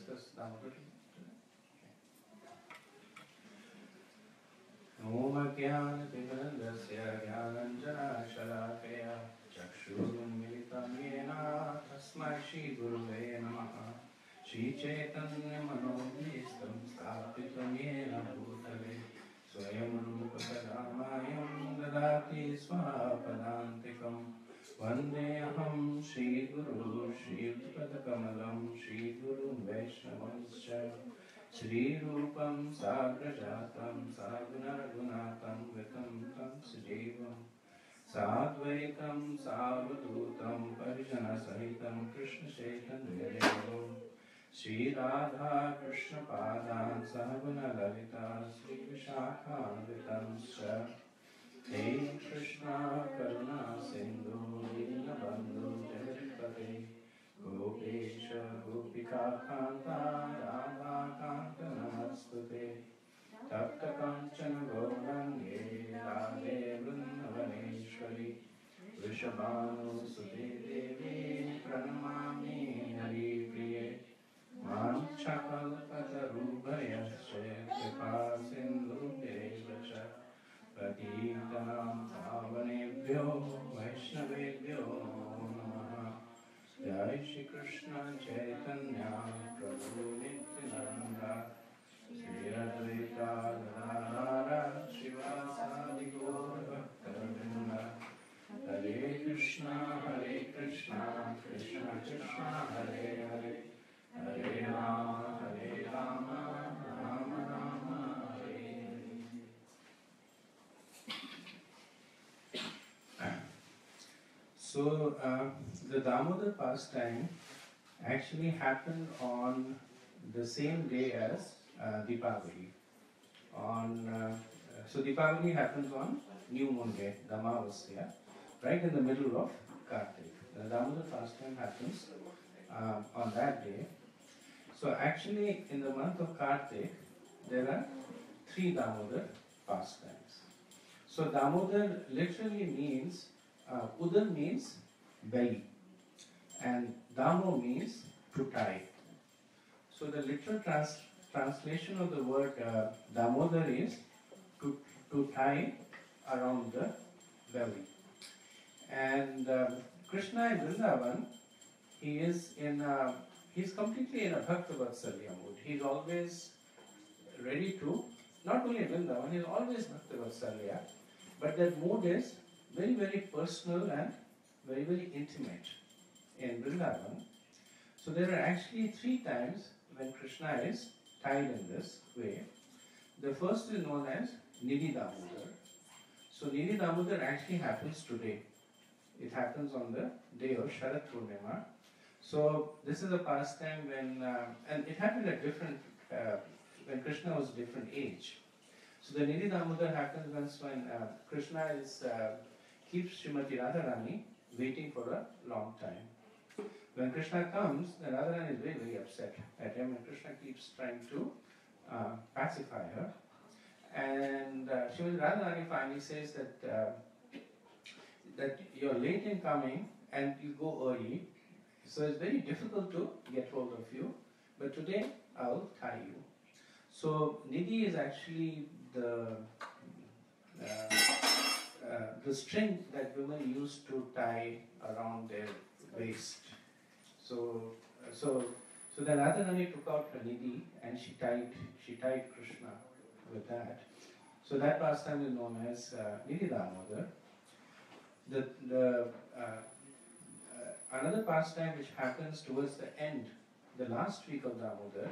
discuss Damodar today? Om Jnana-timirandasya Jnananjana-shalakaya Chakshurunmilitam Yena Tasmai Shri-Gurave Namaha Shri Chaitanya-manobhistam Sthapitam Yena Bhutale Swayam Rupa Kadamayam Dadati Swapadantikam Vandeham Shri-Guru Shri-Padakamalam Shri-Guru Vaishnavanscha Shri Rupam Sagrajatam Saguna-gunatam Vitam Tam Sujevam Sadvaitam Savadutam Parijana Sahitam Krishna Chaitanya Shri Radha Krishna Padan Sahavana Lalita Shri Vishakha Sha Hey Krishna Karuna Sindhu Dinabandhu Jagatpate Gopesha Gopika Kanta Radha Kanta Namastute Tapta Kanchana Gaurange Radhe Vrindavaneshwari Vrishabhanu Sute Devi Pranamami Hari Priye Manchakalpatarubhayasya Kripa Sindhu Devacha Patitanam Pavanebhyo Vaishnavebhyo Namaha Jai Shri Krishna Chaitanya Prabhu Nityananda Shri Advaita Gadadhara Srivasadi Gaura Bhakta-vrinda Hare Krishna Krishna Krishna Hare Hare Hare Rama Rama Rama Hare Hare. So the Damodar pastime actually happened on the same day as Deepavali. So Deepavali happens on New Moon Day, Damavasya, right in the middle of Kartik. The Damodar pastime happens on that day. So actually in the month of Kartik, there are 3 Damodar pastimes. So Damodar literally means, Udar means belly and Damo means to tie. So the literal translation of the word Damodar is to tie around the belly. And Krishna in Vrindavan, he's completely in a Bhakta Vatsalya mood. He's always ready to, not only in Vrindavan, he's always Bhakta Vatsalya, but that mood is very, very personal and very, very intimate in Vrindavan. So there are actually 3 times when Krishna is tied in this way. The first is known as Nidhi Damodar. So Nidhi Damodar actually happens today. It happens on the day of Sharad Purnima. So this is a pastime when, and it happened at different, when Krishna was different age. So the Nidhi Damodar happens when Krishna keeps Srimati Radharani waiting for a long time. When Krishna comes, then Radharani is very, very upset at him, and Krishna keeps trying to pacify her. And Srimati Radharani finally says that you're late in coming and you go early, so it's very difficult to get hold of you, but today I'll tie you. So Nidhi is actually the string that women used to tie around their waist. So then Radharani took out her Nidhi and she tied Krishna with that. So that pastime is known as Nidhi Damodar. Another pastime which happens towards the end, the last week of Damodar,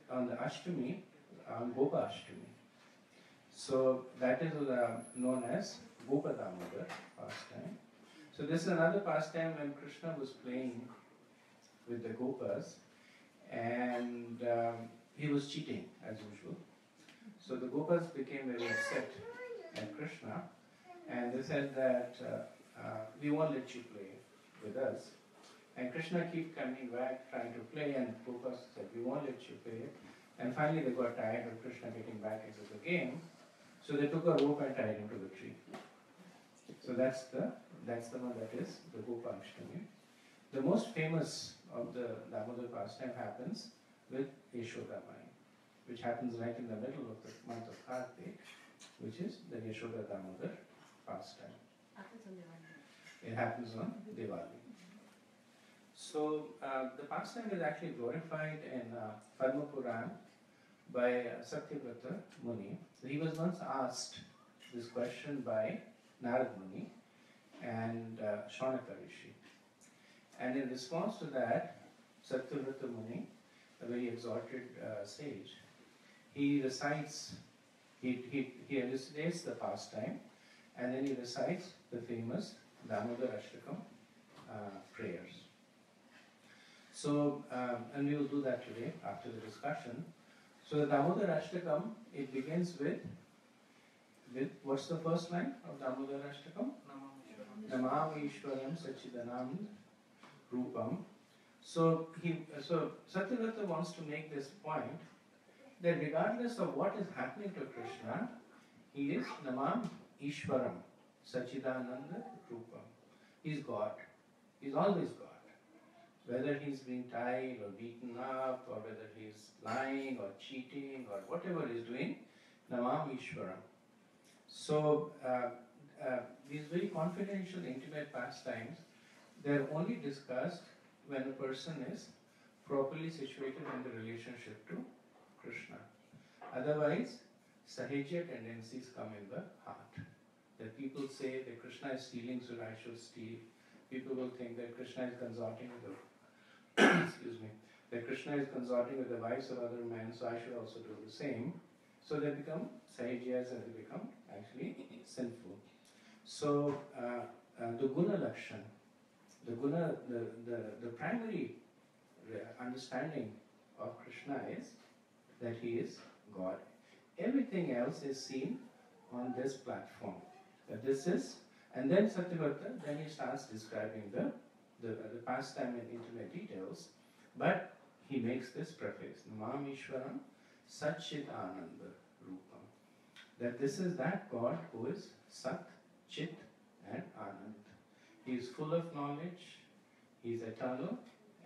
on the Ashtami, on Gopa Ashtami. So that is known as Gopa Damodar pastime. So this is another pastime when Krishna was playing with the Gopas and he was cheating as usual. So the Gopas became very upset at Krishna and they said that we won't let you play with us. And Krishna kept coming back trying to play and Gopas said we won't let you play. And finally they got tired of Krishna getting back into the game. So they took a rope and tied him to the tree. So that's the one that is the Gopa Ashtami. The most famous of the Damodar pastime happens with Yashodamai, which happens right in the middle of the month of Kartik, which is the Yashoda Damodar pastime. It happens on Diwali. So the pastime is actually glorified in Padma Puran by Satyavrata Muni. So he was once asked this question by Narad Muni and Shaunaka Rishi. And in response to that, Satyavrata Muni, a very exalted sage, he recites, he elucidates the pastime, and then he recites the famous Damodar Ashtakam prayers. So, and we will do that today after the discussion. So the Damodar Ashtakam, it begins with what's the first line of Damodar Ashtakam? Namam Ishwaram Sachidanand Rupam. So Satyavrata wants to make this point that regardless of what is happening to Krishna, he is Namam Ishwaram Sachidananda Rupam. He's God. He's always God. Whether he's being tied or beaten up, or whether he's lying or cheating or whatever he's doing, Namam Ishwaram. So these very confidential, intimate pastimes, they're only discussed when a person is properly situated in the relationship to Krishna. Otherwise, sahajya tendencies come in the heart. That people say that Krishna is stealing, so I should steal. People will think that Krishna is consorting with the that Krishna is consorting with the wives of other men, so I should also do the same. So they become sahajyas and they become actually sinful. So the guna lakshan, the primary understanding of Krishna is that he is God. Everything else is seen on this platform. That this is, and then Satyavrata, then he starts describing the pastime in intimate details, but he makes this preface, Namam Ishwaram Satchit Ananda Rupam. That this is that God who is Sat, Chit and Anand. He is full of knowledge, he is eternal,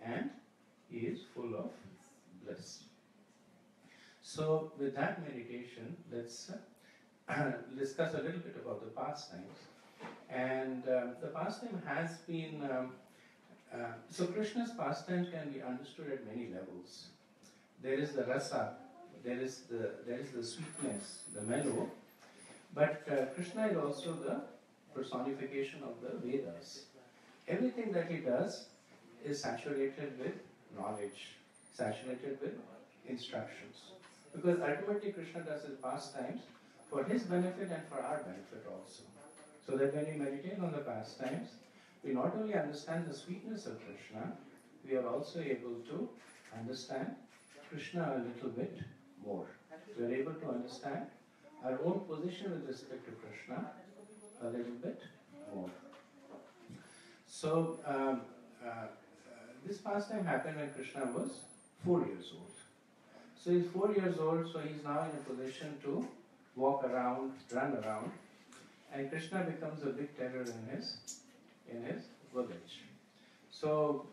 and he is full of bliss. So with that meditation, let's discuss a little bit about the pastimes. And the pastime has been, so Krishna's pastime can be understood at many levels. There is the rasa, there is the sweetness, the mellow, but Krishna is also the personification of the Vedas. Everything that he does is saturated with knowledge, saturated with instructions. Because ultimately Krishna does his pastimes for his benefit and for our benefit also. So that when we meditate on the pastimes, we not only understand the sweetness of Krishna, we are also able to understand Krishna a little bit more. We are able to understand our own position with respect to Krishna a little bit more. So this pastime happened when Krishna was 4 years old. So he's 4 years old, so he's now in a position to walk around, run around, and Krishna becomes a big terror in his village. So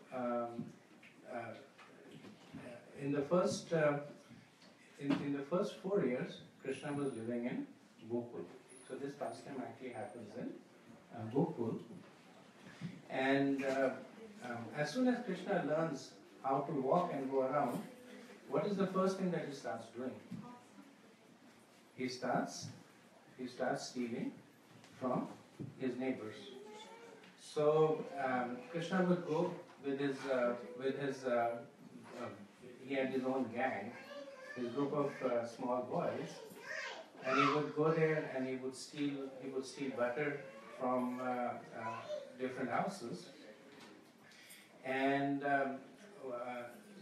in the first 4 years, Krishna was living in Gokul. So this pastime actually happens in Gokul. And as soon as Krishna learns how to walk and go around, what is the first thing that he starts doing? He starts stealing from his neighbors. So Krishna would go with his he had his own gang, his group of small boys, and he would go there and he would steal butter from different houses, and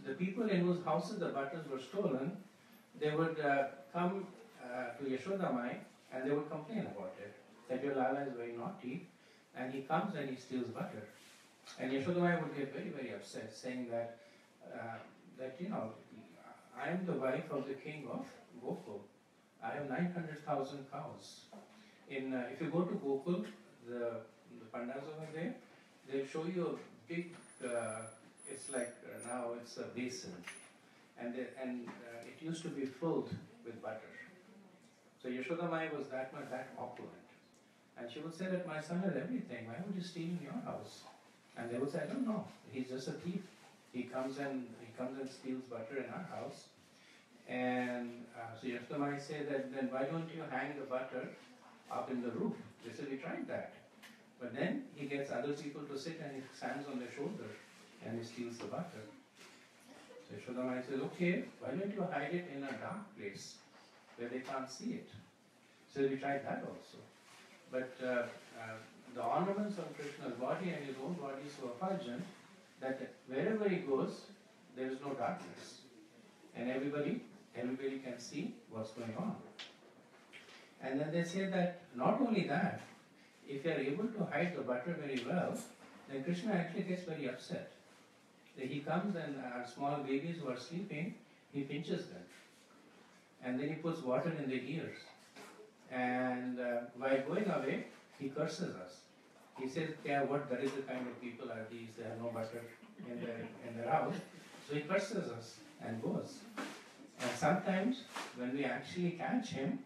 the people in whose houses the butters were stolen, they would come to Yashodamai and they would complain about it, that your Lala is very naughty, and he comes and he steals butter. And Yashodamai would get very, very upset, saying that I am the wife of the king of Gokul. I have 900,000 cows. If you go to Gokul, the pandas over there, they'll show you a big, it's like now it's a basin. and it used to be filled with butter. So Yashoda Mai was that opulent. And she would say that my son has everything, why would you steal in your house? And they would say, I don't know, he's just a thief. He comes and steals butter in our house. And so Yashoda Mai said that, then why don't you hang the butter up in the roof? They said, we tried that. But then he gets other people to sit and he stands on their shoulder and he steals the butter. So Yashoda Mai says, okay, why don't you hide it in a dark place where they can't see it? So we tried that also. But the ornaments of Krishna's body and his own body so effulgent that wherever he goes, there is no darkness. And everybody can see what's going on. And then they say that not only that, if you are able to hide the butter very well, then Krishna actually gets very upset. That he comes and our small babies who are sleeping, he pinches them. And then he puts water in their ears. And while going away, he curses us. He says, yeah, what Daridra kind of people are these? They have no butter in their house. So he curses us and goes. And sometimes when we actually catch him,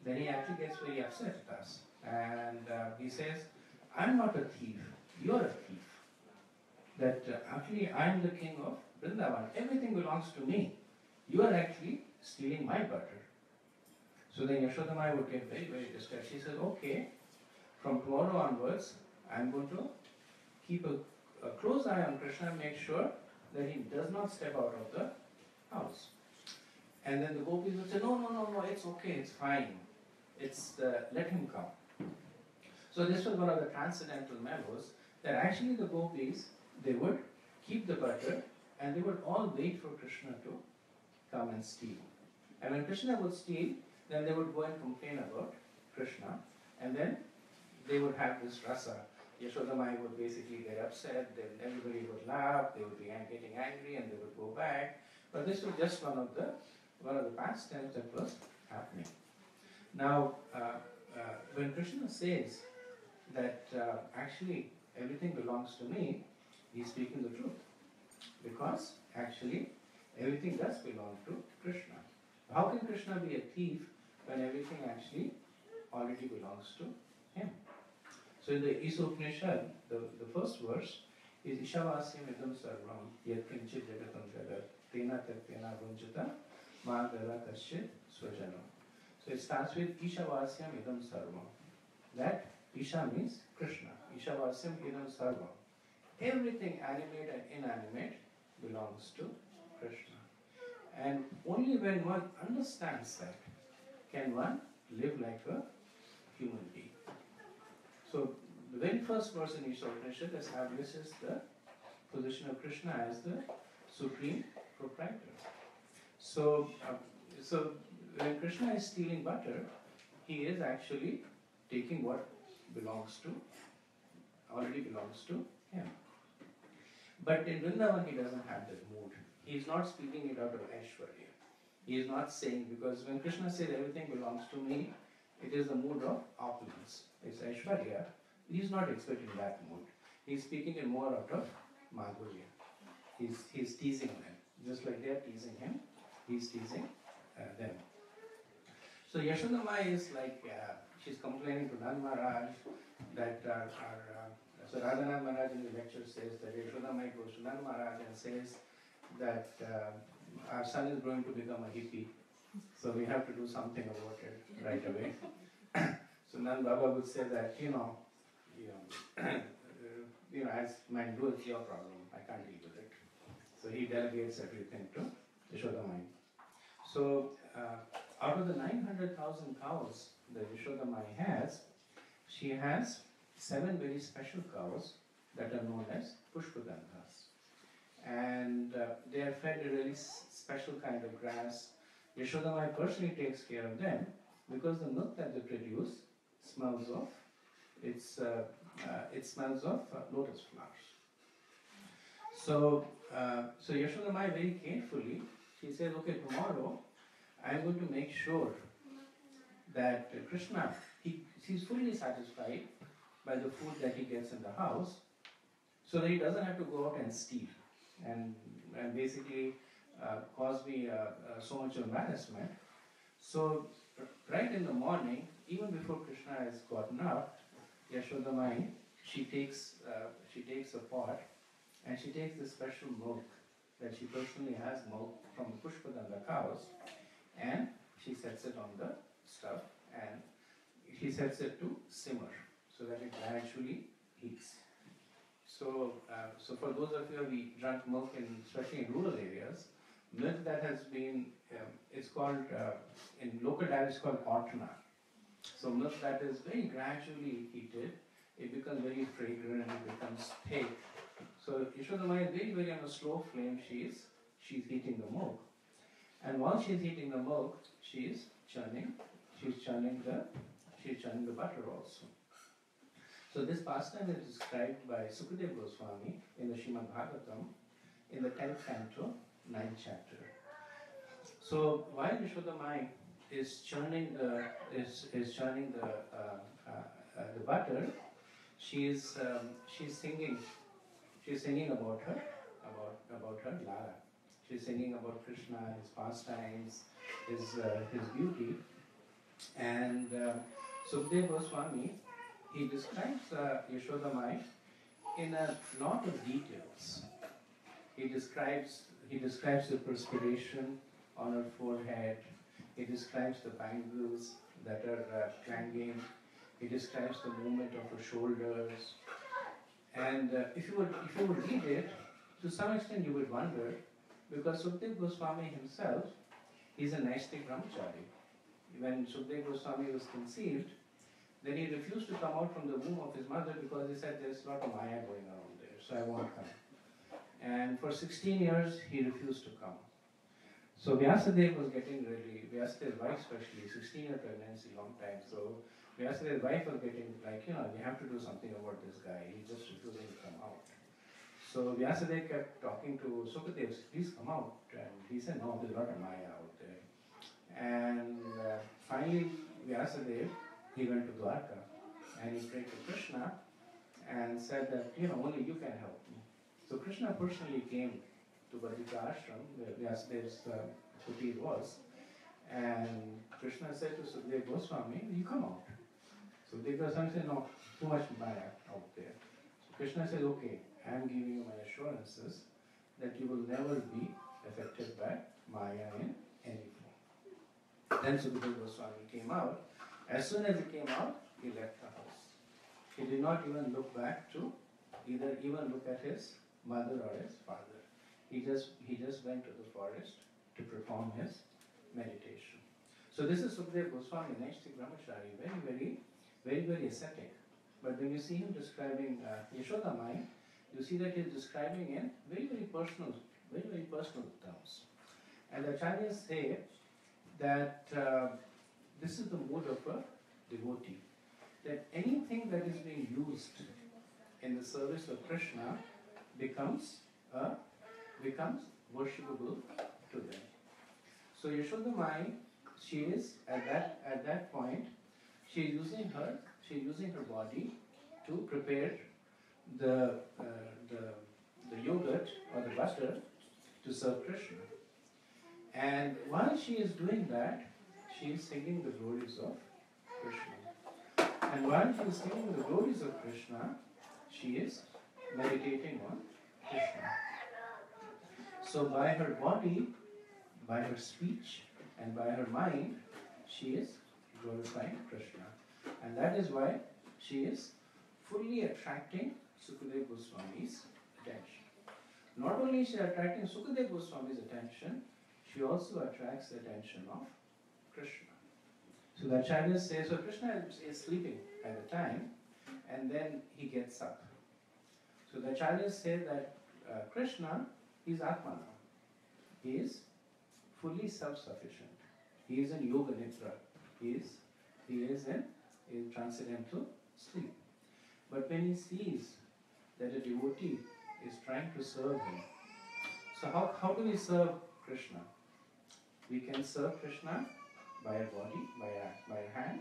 then he actually gets very upset at us. And he says, I'm not a thief, you're a thief. That actually I'm the king of Vrindavan. Everything belongs to me. You are actually stealing my butter. So then Yashoda Mai would get very, very distressed. She says, okay, from tomorrow onwards, I'm going to keep a close eye on Krishna and make sure that he does not step out of the house. And then the gopis would say, no, it's okay, it's fine. Let him come. So this was one of the transcendental mellows, that actually the gopis, they would keep the butter and they would all wait for Krishna to come and steal. And when Krishna would steal, then they would go and complain about Krishna, and then they would have this rasa. Yashoda Mai would basically get upset, then everybody would laugh, they would be getting angry, and they would go back. But this was just one of the pastimes that was happening. Now, when Krishna says that actually everything belongs to me, he's speaking the truth. Because actually everything does belong to Krishna. How can Krishna be a thief when everything actually already belongs to him? So in the Isa-Upanishad, the first verse is Ishavasyam idam sarvam yat kinchit jagatam jagat tena taktena vunjata madara kasyit swajano. So it starts with Ishavasyam idam sarvam. That Isha means Krishna. Ishavasyam idam sarvam. Everything animate and inanimate belongs to Krishna. And only when one understands that can one live like a human being. So the very first verse in Isa Upanishad establishes the position of Krishna as the supreme proprietor. So when Krishna is stealing butter, he is actually taking what already belongs to him. But in Vrindavan, he doesn't have that mood. He is not speaking it out of Aishwarya. He is not saying, because when Krishna says everything belongs to me, it is the mood of opulence. It's Aishwarya. He is not expecting that mood. He is speaking it more out of Madhurya. He's teasing them. Just like they are teasing him, he's teasing them. So Yashoda Mai is like, she's complaining to Nand Maharaj that so Radhanath Maharaj in the lecture says that Yashoda Mai goes to Nand Maharaj and says that our son is going to become a hippie, so we have to do something about it right away. So Nand Baba would say that, as man do, it's your problem, I can't deal with it. So he delegates everything to Yashoda Mai. So out of the 900,000 cows that Yashoda Mai has, she has 7 very special cows that are known as Pushpagandhas. And they are fed a really special kind of grass. Yashoda Mai personally takes care of them because the milk that they produce smells of lotus flowers. So Yashoda Mai very carefully, she says, okay, tomorrow I'm going to make sure that Krishna, he's fully satisfied by the food that he gets in the house, so that he doesn't have to go out and steal and basically caused me so much embarrassment. So, right in the morning, even before Krishna has gotten up, Yashodamai, she takes a pot and she takes this special milk that she personally has milk from the Pushpadanda cows, and she sets it on the stove and she sets it to simmer so that it gradually heats. So for those of you who have drunk milk, especially in rural areas, milk that has been, it's called, in local dialect it's called otna. So milk that is very gradually heated, it becomes very fragrant and it becomes thick. So Yashodamai is very, very on a slow flame, she's heating the milk. And while she's heating the milk, she's churning the butter also. So this pastime is described by Sukadeva Goswami in the Srimad Bhagavatam in the 10th canto, 9th chapter. So while Yashodamai is churning the butter, she's singing about her Lala. She's singing about Krishna, his pastimes, his beauty, and Sukadeva Goswami, he describes Yashodamai in a lot of details. He describes the perspiration on her forehead. He describes the bangles that are clanging. He describes the movement of her shoulders. And if you would read it, to some extent you would wonder, because Sukadeva Goswami himself, he's a Naistik Brahmachari. When Sukadeva Goswami was conceived, then he refused to come out from the womb of his mother because he said there's a lot of Maya going around there, so I won't come. And for 16 years, he refused to come. So Vyasadeva was getting really, Vyasadeva's wife especially, 16-year pregnancy, long time. So Vyasadeva's wife was getting like, we have to do something about this guy. He's just refusing to come out. So Vyasadeva kept talking to Sukadeva, please come out. And he said, no, there's a lot of Maya out there. And finally, Vyasadeva, he went to Dwarka and he prayed to Krishna and said that, only you can help me. So Krishna personally came to Badrika Ashram, where Vyasadeva's kutir was, and Krishna said to Sukadeva Goswami, you come out. So Sukadeva Goswami said, no, too much Maya out there. So Krishna said, okay, I am giving you my assurances that you will never be affected by Maya in any form. Then Sukadeva Goswami came out. As soon as he came out, he left the house. He did not even look back to even look at his mother or his father. He just went to the forest to perform his meditation. So this is Sukadeva Goswami, Naistik Brahmachari, very, very, very, very ascetic. But when you see him describing Yashodamai, you see that he is describing in very, very personal terms. And the acharyas say that this is the mood of a devotee. That anything that is being used in the service of Krishna becomes worshipable to them. So Yashodamai, she is at that point, she is using her body to prepare the yogurt or the butter to serve Krishna. And while she is doing that, she is singing the glories of Krishna. And while she is singing the glories of Krishna, she is meditating on Krishna. So by her body, by her speech, and by her mind, she is glorifying Krishna. And that is why she is fully attracting Sukadeva Goswami's attention. Not only is she attracting Sukadeva Goswami's attention, she also attracts the attention of Krishna. So the Acharya says, so Krishna is sleeping at the time, and then he gets up. So the Acharyas say that Krishna is Atma now. He is fully self-sufficient. He is in Yoga Nidra. He is in transcendental sleep. But when he sees that a devotee is trying to serve him, so how do we serve Krishna? We can serve Krishna by our body, by our hand.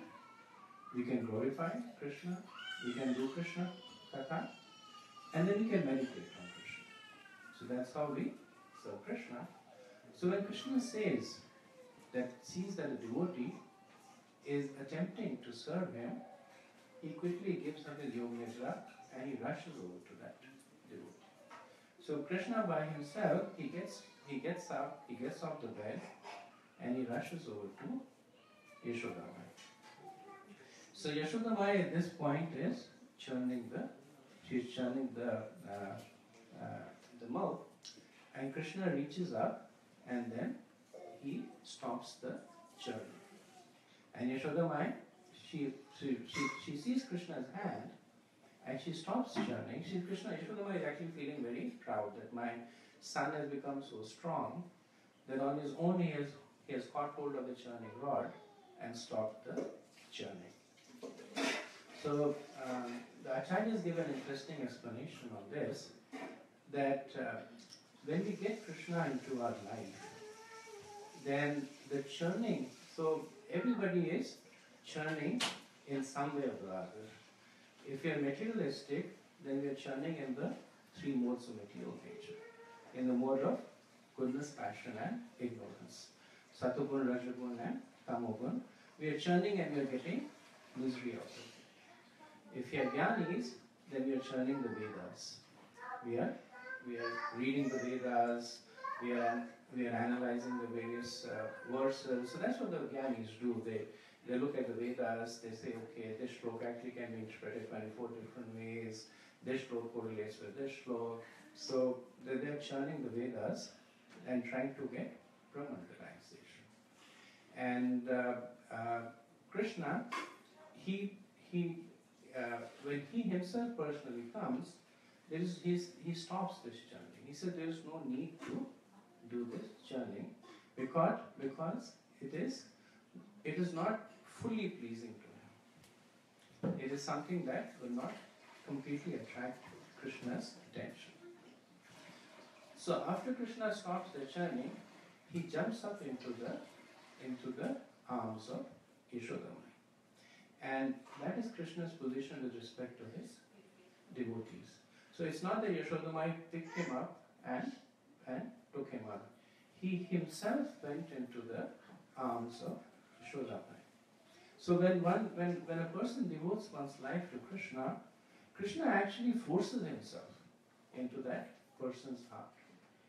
We can glorify Krishna. We can do Krishna Katha. And then we can meditate on Krishna. So that's how we serve Krishna. So when Krishna sees that a devotee is attempting to serve him, he quickly gives up his yoga nidra and he rushes over to that devotee. So Krishna by himself, he gets up, he gets off the bed and he rushes over to Yashoda Mai. So Yashoda Mai at this point is churning the mouth, and Krishna reaches up and then he stops the churning. And Yashoda Mai, she sees Krishna's hand and she stops churning. Yashoda Mai is actually feeling very proud that my son has become so strong that on his own he has caught hold of the churning rod and stopped the churning. So the Acharyas give an interesting explanation on this, that when we get Krishna into our life, then the churning, so everybody is churning in some way or the other. If you are materialistic, then we are churning in the three modes of material nature, in the mode of goodness, passion and ignorance. Satogun, Rajagun and Tamogun. We are churning and we are getting misery out of it. If you are Jnanis, then we are churning the Vedas. We are reading the Vedas, we are analyzing the various verses. So that's what the Jnanis do. They look at the Vedas, they say, okay, this shlok actually can be interpreted 24 different ways, this shlok correlates with this shlok. So they're churning the Vedas and trying to get Brahman realization. And Krishna, when he himself personally comes, he stops this churning. He said there is no need to do this churning because it is not fully pleasing to him. It is something that will not completely attract Krishna's attention. So after Krishna stops the churning, he jumps up into the arms of Yashoda Mai. And that is Krishna's position with respect to his devotees. So it's not that Yashoda Mai picked him up and took him up. He himself went into the arms of Yashoda Mai. So when a person devotes one's life to Krishna, Krishna actually forces himself into that person's heart.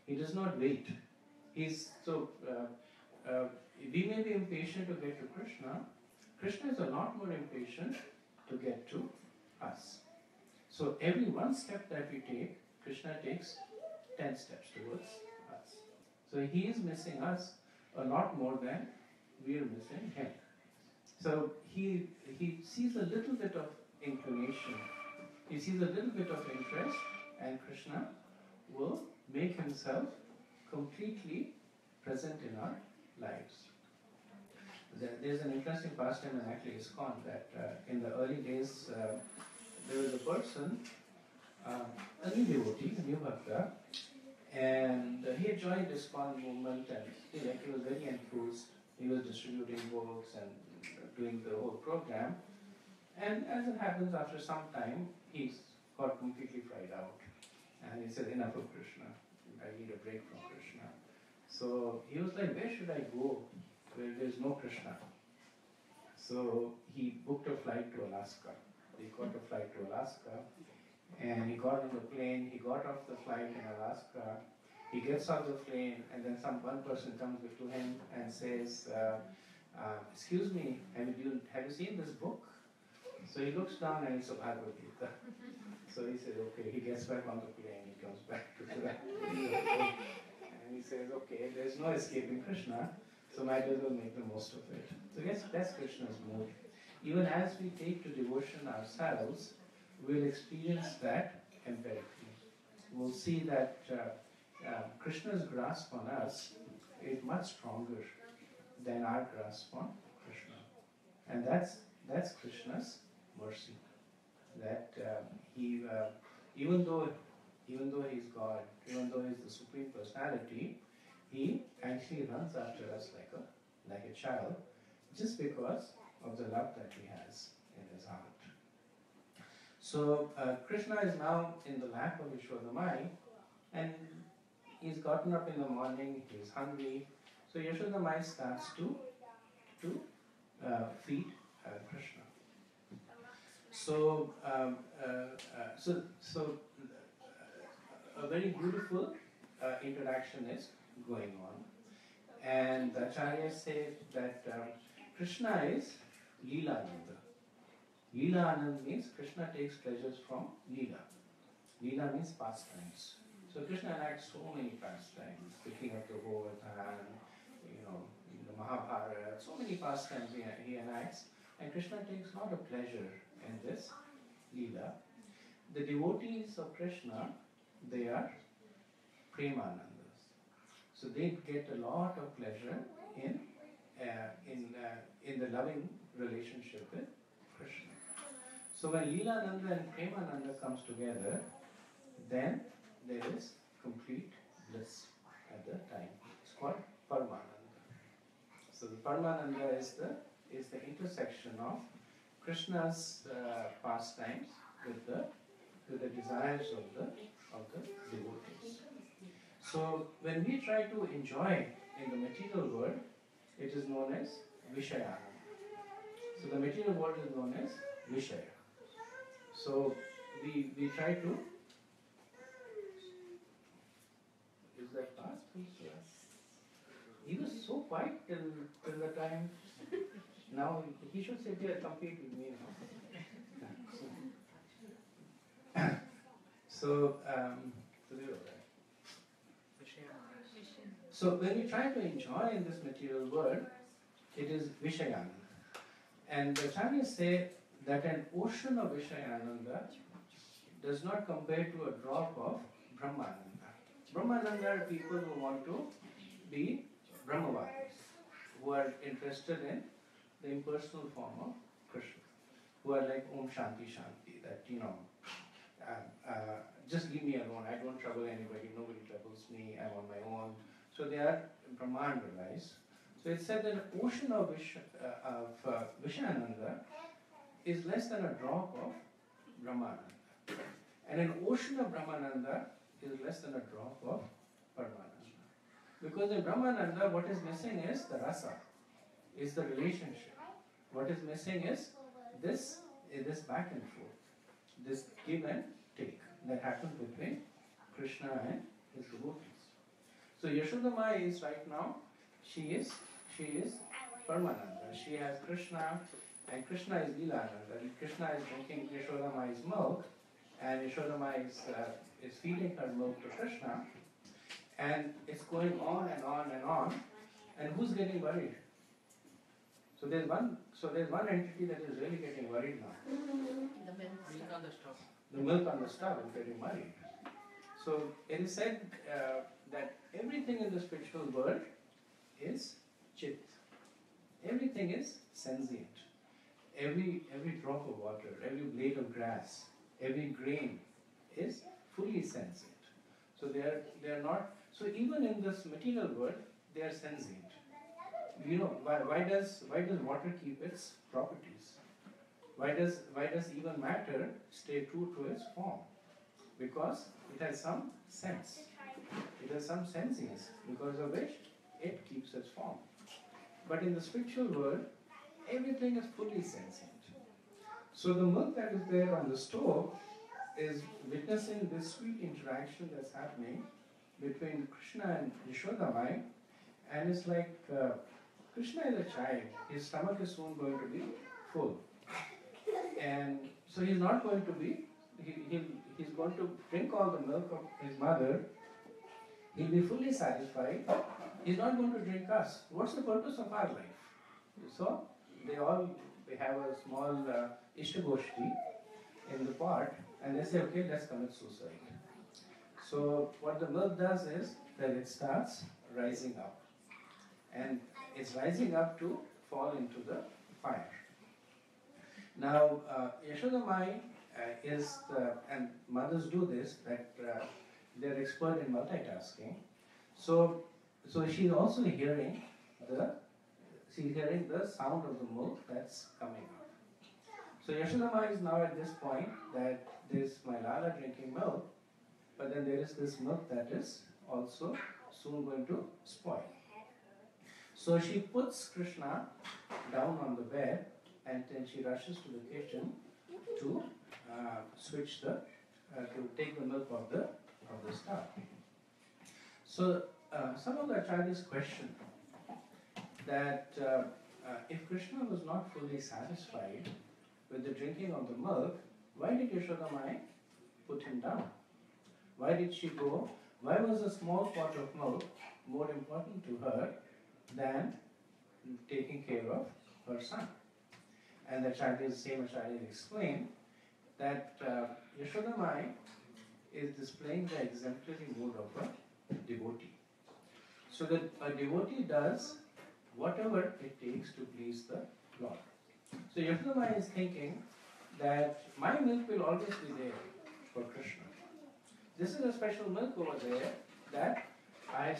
He does not wait. We may be impatient to get to Krishna. Krishna is a lot more impatient to get to us. So every one step that we take, Krishna takes 10 steps towards us. So he is missing us a lot more than we are missing him. So he sees a little bit of inclination, he sees a little bit of interest, and Krishna will make himself completely present in our lives. There's an interesting pastime in actually ISKCON that in the early days there was a person, a new devotee, a new bhakta, and he had joined ISKCON movement and he was very enthused. He was distributing books and doing the whole program. And as it happens, after some time, he got completely fried out. And he said, enough of Krishna. I need a break from Krishna. So he was like, where should I go where there's no Krishna? So he booked a flight to Alaska. He got a flight to Alaska. And he got on the plane, he got off the flight in Alaska. He gets off the plane, and then one person comes to him and says, excuse me, have you seen this book? So he looks down and it's a Bhagavad Gita. So he says, okay, he gets back on the plane, he comes back to that. And he says, okay, there's no escaping Krishna, so might as well make the most of it. So yes, that's Krishna's mood. Even as we take to devotion ourselves, we'll experience that empirically. We'll see that Krishna's grasp on us is much stronger than our grasp on Krishna. And that's Krishna's mercy. That even though he's God, even though he's the Supreme Personality, he actually runs after us like a child, just because of the love that he has in his heart. So Krishna is now in the lap of Yashoda Mai, and he's gotten up in the morning, he's hungry. So Yashoda Mai starts to feed Krishna. So, a very beautiful interaction is going on. And the Acharya said that Krishna is Leela Ananda. Leela Ananda means Krishna takes pleasures from Leela. Leela means pastimes. So Krishna enacts so many pastimes, picking up the Govardhan, the Mahabharata, so many pastimes he enacts. And Krishna takes a lot of pleasure in this Leela. The devotees of Krishna, they are Premanandas. So they get a lot of pleasure in the loving relationship with Krishna. So when Leelananda and Premananda comes together, then there is complete bliss at the time. It's called Paramananda. So the Paramananda is the intersection of Krishna's pastimes with the desires of the devotees. So when we try to enjoy in the material world, it is known as Vishayana. So the material world is known as Vishaya. So we try to. Is that fast? He was so quiet till the time. Now he should sit here and compete with me now. So so when we try to enjoy in this material world, it is Vishayana. And the Acharyas say that an ocean of Vishayananda does not compare to a drop of Brahmananda. Brahmananda are people who want to be Brahmavadis, who are interested in the impersonal form of Krishna, who are like Om Shanti Shanti, that just leave me alone, I don't trouble anybody, nobody troubles me, I'm on my own. So they are Brahmandarized. So it said that an ocean of Vishayananda is less than a drop of Brahmananda. And an ocean of Brahmananda is less than a drop of Paramananda. Because in Brahmananda, what is missing is the rasa, is the relationship. What is missing is this back and forth, this give and take that happens between Krishna and his devotees. So Yashoda Mai is right now, she is Paramananda. She has Krishna, and Krishna is Leelananda. Krishna is drinking Yashoda Mai's milk, and Yashoda Mai is feeding her milk to Krishna, and it's going on and on and on. And who's getting worried? So there's one entity that is really getting worried now. The milk on the stove. The milk on the stove is getting worried. So it is said that everything in the spiritual world is chit. Everything is sensient. Every drop of water, every blade of grass, every grain is fully sensient. So they are not. So even in this material world, they are sensient. Why does water keep its properties? Why does even matter stay true to its form? Because it has some sense. It has some sensience, because of which it keeps its form. But in the spiritual world, everything is fully sensient. So the milk that is there on the stove is witnessing this sweet interaction that's happening between Krishna and Yashodamai, and it's like Krishna is a child. His stomach is soon going to be full, and so he's not going to be. He's going to drink all the milk of his mother. He'll be fully satisfied. He's not going to drink us. What's the purpose of our life? So they have a small Ishtagoshti in the pot, and they say, okay, let's commit suicide. So what the milk does is that it starts rising up, and it's rising up to fall into the fire. Now Yashoda Mai and mothers do this, that they're expert in multitasking. So she's also hearing the sound of the milk that's coming out. So Yashoda Mai is now at this point that there's my Lala drinking milk, but then there is this milk that is also soon going to spoil. So she puts Krishna down on the bed and then she rushes to the kitchen to switch the, to take the milk of the stove. So some of the acharyas question that if Krishna was not fully satisfied with the drinking of the milk, why did Yashoda Mai put him down? Why did she go? Why was a small pot of milk more important to her than taking care of her son? And the same Acharya explained that Yashoda Mai is displaying the exemplary mood of a devotee. So that a devotee does whatever it takes to please the Lord. So Yashoda Mai is thinking that my milk will always be there for Krishna. This is a special milk over there that I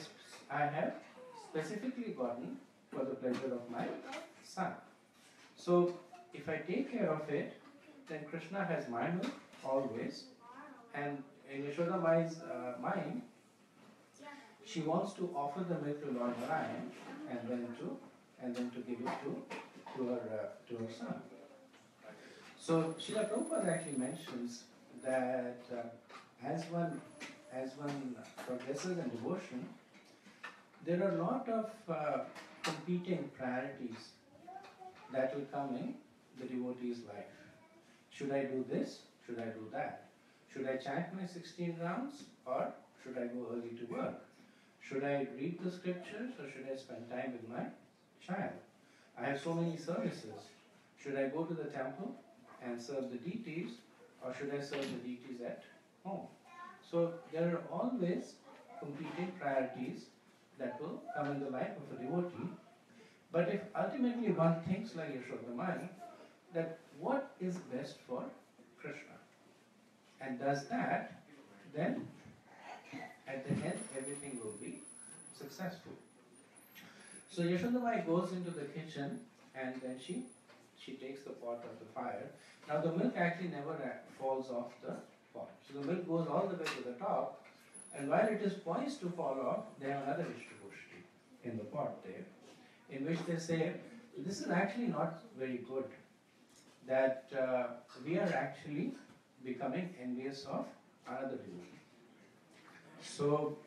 have specifically gotten for the pleasure of my son. So if I take care of it, then Krishna has my milk always. And in Yashoda Mai's mind, she wants to offer the milk to Lord Narayan and then to give it to her son. So Srila Prabhupada actually mentions that as one progresses in devotion, there are a lot of competing priorities that will come in the devotee's life. Should I do this? Should I do that? Should I chant my 16 rounds or should I go early to work? Should I read the scriptures or should I spend time with my child? I have so many services. Should I go to the temple and serve the deities or should I serve the deities at home? So there are always competing priorities that will come in the life of a devotee. But if ultimately one thinks like Yashoda Mai, that what is best for Krishna, and does that, then at the end everything will be successful. So Yashoda Mai goes into the kitchen and then she takes the pot of the fire. Now the milk actually never falls off the pot. So the milk goes all the way to the top, and while it is poised to fall off, they have another Ishtapushti in the pot there, in which they say, this is actually not very good, that we are actually becoming envious of another devotee. So,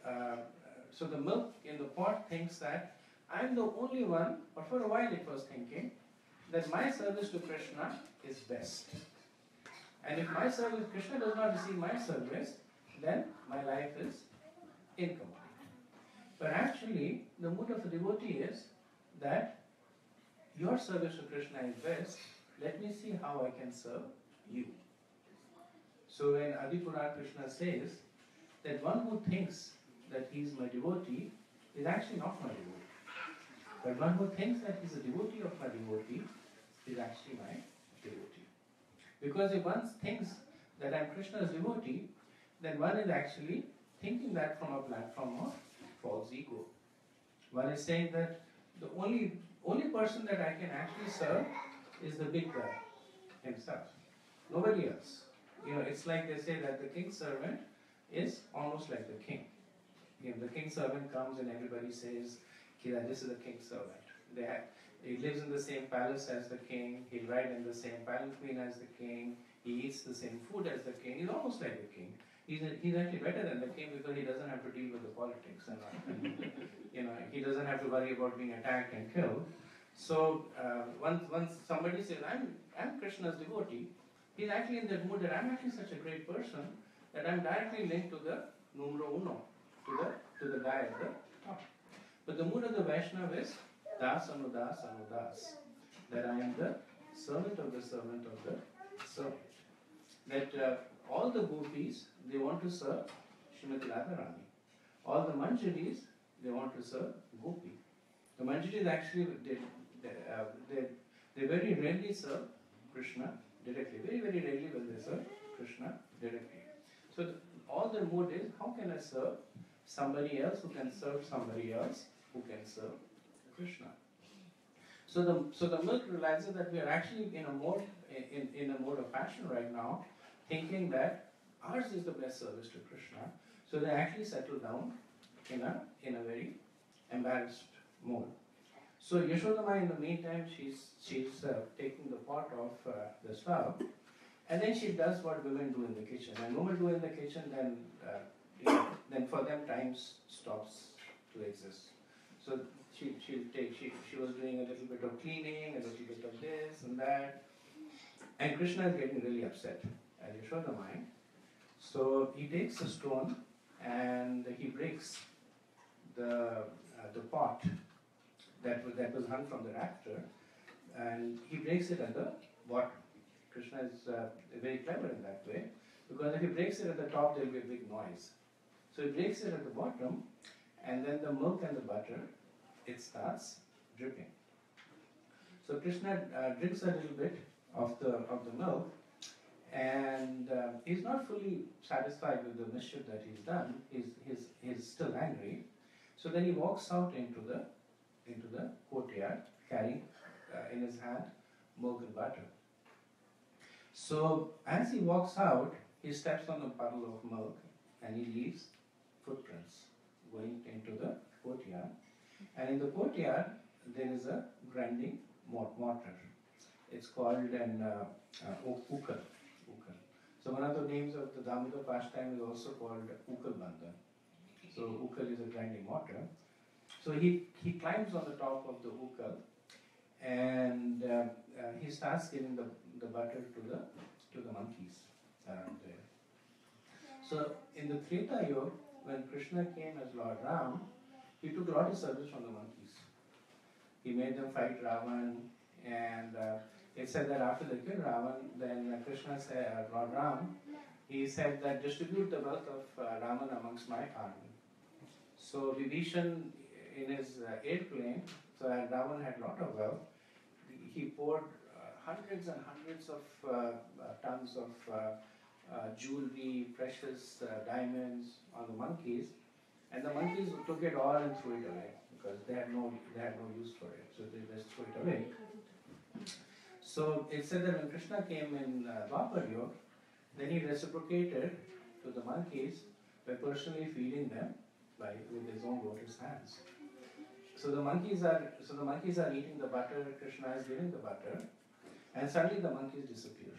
so the milk in the pot thinks that I am the only one, or for a while it was thinking, that my service to Krishna is best. And if my service, Krishna does not receive my service, then my life is incomplete. But actually, the mood of a devotee is that your service to Krishna is best, let me see how I can serve you. So when Adi Puran Krishna says that one who thinks that he is my devotee is actually not my devotee. But one who thinks that he is a devotee of my devotee is actually my devotee. Because if one thinks that I am Krishna's devotee, then one is actually thinking that from a platform of false ego. One is saying that the only person that I can actually serve is the big guy himself. Nobody else. You know, it's like they say that the king's servant is almost like the king. You know, the king's servant comes and everybody says, this is the king's servant. He lives in the same palace as the king, he rides in the same palanquin as the king, he eats the same food as the king. He's almost like the king. He's actually better than the king because he doesn't have to deal with the politics and you know, he doesn't have to worry about being attacked and killed. So once somebody says, I'm Krishna's devotee, he's actually in that mood that I'm actually such a great person that I'm directly linked to the numero uno, to the guy at the top. But the mood of the Vaishnava is das anudas anudas, that I am the servant of the servant of the servant. That all the gopis, they want to serve Srimati Radharani. All the manjaris, they want to serve Gopi. The manjaris actually, they very rarely serve Krishna directly. Very, very rarely will they serve Krishna directly. So all their mood is, how can I serve somebody else who can serve somebody else who can serve Krishna? So the milk realizes that we are actually in a mode of passion right now, thinking that ours is the best service to Krishna. So they actually settle down in a very embarrassed mode. So Yashodama, in the meantime, she's taking the pot off the stove, and then she does what women do in the kitchen. And women do in the kitchen, then then for them time stops to exist. So she was doing a little bit of cleaning, a little bit of this and that, and Krishna is getting really upset at Yashodama. So he takes a stone and he breaks the pot that was hung from the rafter, and he breaks it at the bottom. Krishna is very clever in that way, because if he breaks it at the top, there will be a big noise. So he breaks it at the bottom, and then the milk and the butter, it starts dripping. So Krishna drinks a little bit of the milk, and he's not fully satisfied with the mischief that he's done. He's still angry. So then he walks out into the courtyard, carrying in his hand milk and butter. So as he walks out, he steps on a puddle of milk and he leaves footprints going into the courtyard. And in the courtyard, there is a grinding mortar. It's called an ukal. So one of the names of the Damodar pastime is also called ukal bandhan. So ukal is a grinding mortar. So he climbs on the top of the ukal, and he starts giving the butter to the monkeys around there. So in the Treta Yuga, when Krishna came as Lord Ram, he took a lot of service from the monkeys. He made them fight Ravan, and it said that after they killed Ravan, then Krishna said, Lord Ram, he said that distribute the wealth of Raman amongst my army. So Vibhishan, in his airplane, so Ravan had a lot of wealth, he poured hundreds and hundreds of tons of jewelry, precious diamonds on the monkeys, and the monkeys took it all and threw it away because they had no use for it, so they just threw it away. So it said that when Krishna came in Dwapar Yuga, then he reciprocated to the monkeys by personally feeding them with his own lotus hands. So the monkeys are eating the butter, Krishna is giving the butter, and suddenly the monkeys disappear.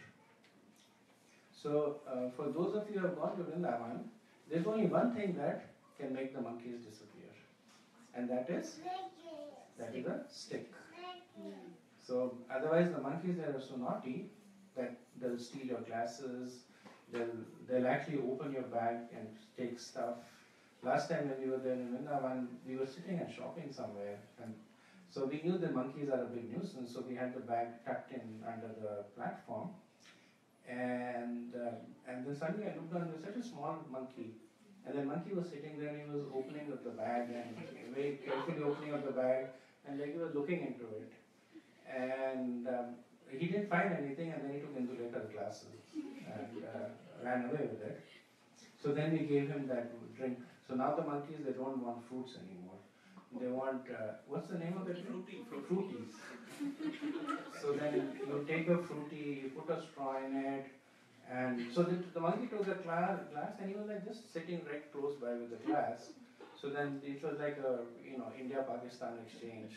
So for those of you who have gone to Vrindavan, there's only one thing that can make the monkeys disappear, and that is a stick. So otherwise the monkeys, they are so naughty that they'll steal your glasses, they'll actually open your bag and take stuff. Last time when we were there in Vrindavan, we were sitting and shopping somewhere, and so we knew the monkeys are a big nuisance, so we had the bag tucked in under the platform, and then suddenly I looked down, there was such a small monkey, and the monkey was sitting there and he was opening up the bag and very carefully opening up the bag, and like he was looking into it, and he didn't find anything, and then he took insulator glasses and ran away with it. So then we gave him that drink. So now the monkeys, they don't want fruits anymore. They want, what's the name of the drink? Fruities. So then you take a fruity, you put a straw in it, and so the monkey took the glass and he was like just sitting right close by with the glass. So then it was like a, India-Pakistan exchange.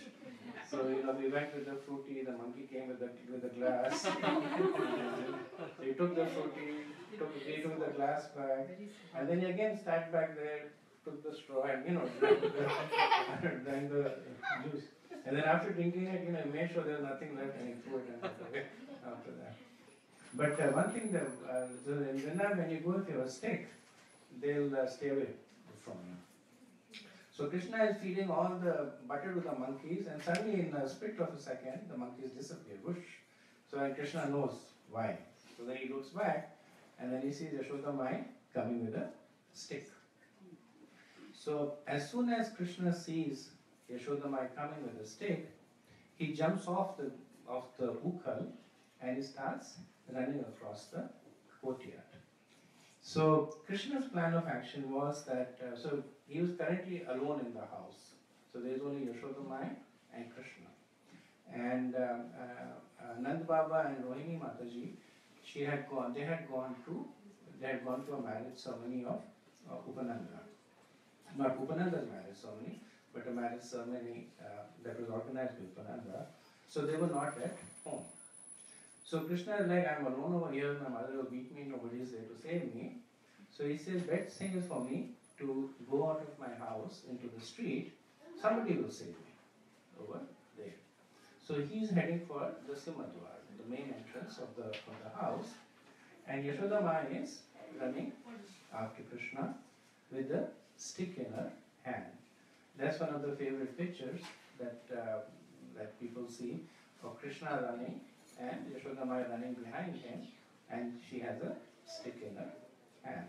So, we went with the fruity, the monkey came with the glass. So he took the fruity, he took the glass back, and then he again sat back there, took the straw and, drank the juice. And then after drinking it, he made sure there was nothing left and he threw it and went away after that. But one thing that, in Vrindavan, when you go, if you have a stick, they'll stay away from you. So Krishna is feeding all the butter to the monkeys, and suddenly in a split of a second, the monkeys disappear. Whoosh. So then Krishna knows why. So then he looks back, and then he sees Yashodamai coming with a stick. So as soon as Krishna sees Yashodamai coming with a stick, he jumps off the ukal and he starts running across the courtyard. So Krishna's plan of action was that, so he was currently alone in the house. So there is only Yashodamai and Krishna. And Nand Baba and Rohini Mataji, they had gone to a marriage ceremony of Upananda. not Upananda's marriage ceremony, but a marriage ceremony that was organized with Upananda. So they were not at home. So Krishna is like, I'm alone over here, my mother will beat me, nobody is there to save me. So he says, best thing is for me to go out of my house into the street, somebody will save me over there. So he's heading for the Simhadwar, the main entrance of the house, and Yashodama is running after Krishna with a stick in her hand. That's one of the favorite pictures that people see of Krishna running and Yashodama running behind him, and she has a stick in her hand.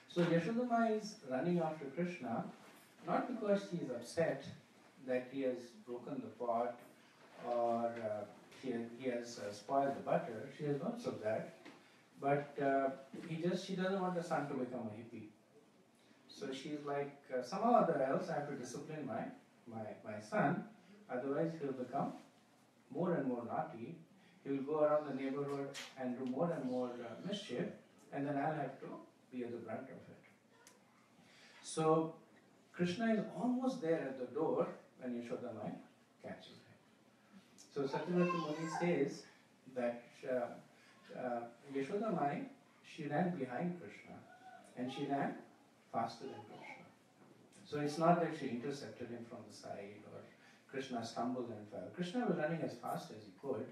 So Yashodama is running after Krishna not because she is upset that he has broken the pot or he has spoiled the butter. She has lots of that, but she doesn't want the son to become a hippie. So she's like, somehow or else I have to discipline my son, otherwise he'll become more and more naughty. He will go around the neighborhood and do more and more mischief, and then I'll have to bear the brunt of it. So Krishna is almost there at the door when Yashodama catches him. So Satyavati Muni says that Yashodama, she ran behind Krishna and she ran faster than Krishna. So it's not that she intercepted him from the side or Krishna stumbled and fell. Krishna was running as fast as he could